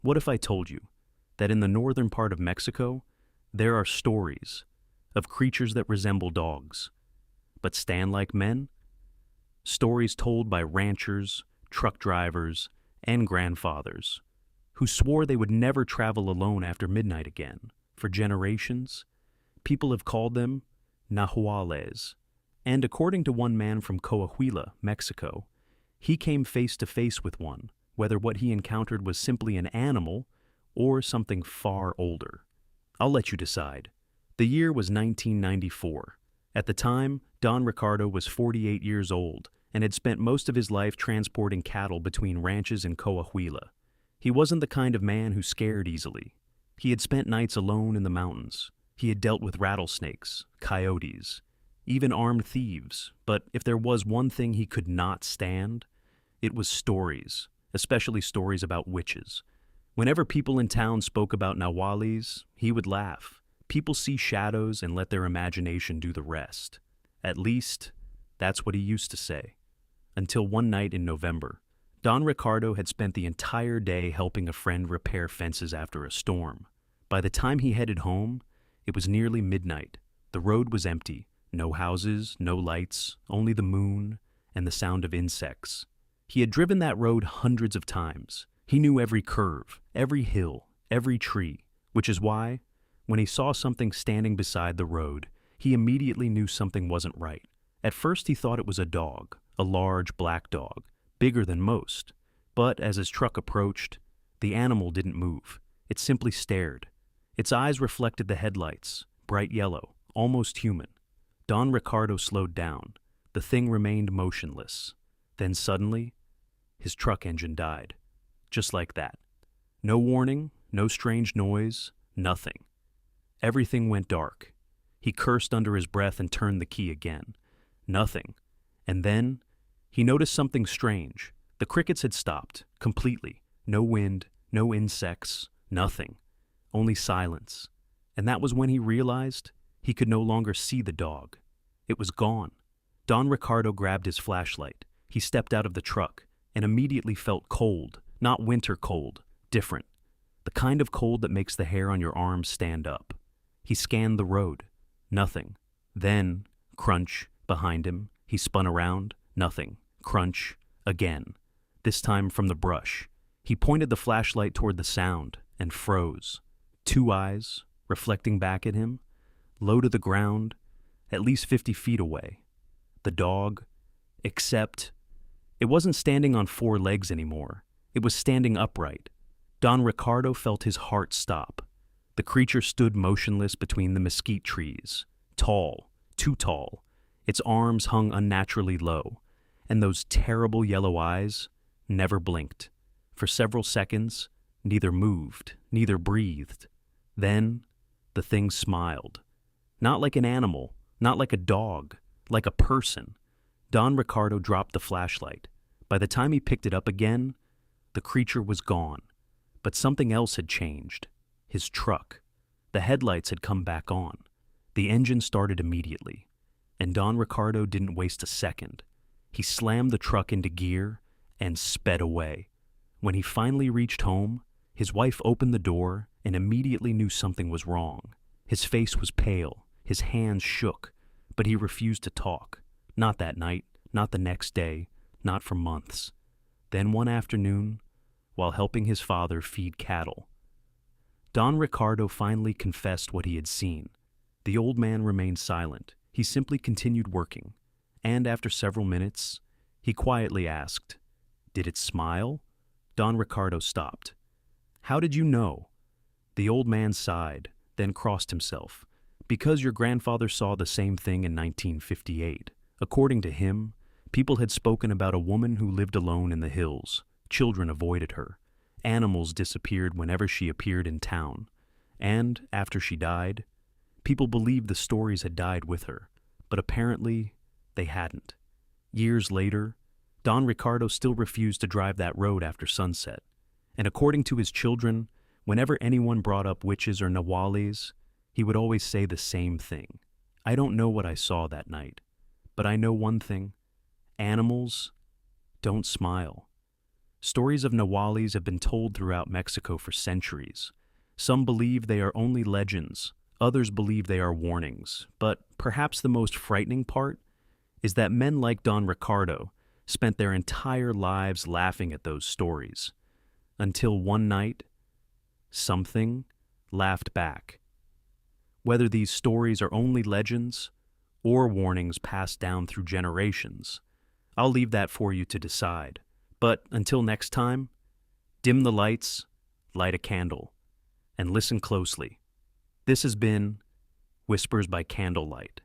What if I told you that in the northern part of Mexico, there are stories of creatures that resemble dogs, but stand like men? Stories told by ranchers, truck drivers, and grandfathers who swore they would never travel alone after midnight again. For generations, people have called them Nahuales. And according to one man from Coahuila, Mexico, he came face to face with one, whether what he encountered was simply an animal or something far older. I'll let you decide. The year was 1994. At the time, Don Ricardo was 48 years old and had spent most of his life transporting cattle between ranches in Coahuila. He wasn't the kind of man who scared easily. He had spent nights alone in the mountains. He had dealt with rattlesnakes, coyotes, even armed thieves, but if there was one thing he could not stand, it was stories, especially stories about witches. Whenever people in town spoke about Nahuales, he would laugh. People see shadows and let their imagination do the rest. At least, that's what he used to say. Until one night in November, Don Ricardo had spent the entire day helping a friend repair fences after a storm. By the time he headed home, it was nearly midnight. The road was empty. No houses, no lights, only the moon and the sound of insects. He had driven that road hundreds of times. He knew every curve, every hill, every tree, which is why, when he saw something standing beside the road, he immediately knew something wasn't right. At first he thought it was a dog, a large black dog, bigger than most. But as his truck approached, the animal didn't move. It simply stared. Its eyes reflected the headlights, bright yellow, almost human. Don Ricardo slowed down. The thing remained motionless. Then suddenly, his truck engine died. Just like that. No warning, no strange noise, nothing. Everything went dark. He cursed under his breath and turned the key again. Nothing. And then, he noticed something strange. The crickets had stopped, completely. No wind, no insects, nothing. Only silence. And that was when he realized he could no longer see the dog. It was gone. Don Ricardo grabbed his flashlight. He stepped out of the truck and immediately felt cold, not winter cold, different. The kind of cold that makes the hair on your arms stand up. He scanned the road. Nothing. Then, crunch, behind him, he spun around. Nothing. Crunch, again. This time from the brush. He pointed the flashlight toward the sound and froze. Two eyes, reflecting back at him, low to the ground, at least 50 feet away. The dog, except it wasn't standing on four legs anymore. It was standing upright. Don Ricardo felt his heart stop. The creature stood motionless between the mesquite trees, tall, too tall. Its arms hung unnaturally low, and those terrible yellow eyes never blinked. For several seconds, neither moved, neither breathed. Then, the thing smiled. Not like an animal, not like a dog, like a person. Don Ricardo dropped the flashlight. By the time he picked it up again, the creature was gone. But something else had changed. His truck. The headlights had come back on. The engine started immediately. And Don Ricardo didn't waste a second. He slammed the truck into gear and sped away. When he finally reached home, his wife opened the door and immediately knew something was wrong. His face was pale, his hands shook, but he refused to talk. Not that night, not the next day, not for months. Then one afternoon, while helping his father feed cattle, Don Ricardo finally confessed what he had seen. The old man remained silent. He simply continued working, and after several minutes, he quietly asked, "Did it smile?" Don Ricardo stopped. "How did you know?" The old man sighed, then crossed himself. "Because your grandfather saw the same thing in 1958. According to him, people had spoken about a woman who lived alone in the hills. Children avoided her. Animals disappeared whenever she appeared in town. And, after she died, people believed the stories had died with her. But apparently, they hadn't. Years later, Don Ricardo still refused to drive that road after sunset. And according to his children, whenever anyone brought up witches or Nahuales, he would always say the same thing. I don't know what I saw that night, but I know one thing. Animals don't smile. Stories of Nahualis have been told throughout Mexico for centuries. Some believe they are only legends, others believe they are warnings, but perhaps the most frightening part is that men like Don Ricardo spent their entire lives laughing at those stories, until one night, something laughed back. Whether these stories are only legends or warnings passed down through generations, I'll leave that for you to decide. But until next time, dim the lights, light a candle, and listen closely. This has been Whispers by Candlelight.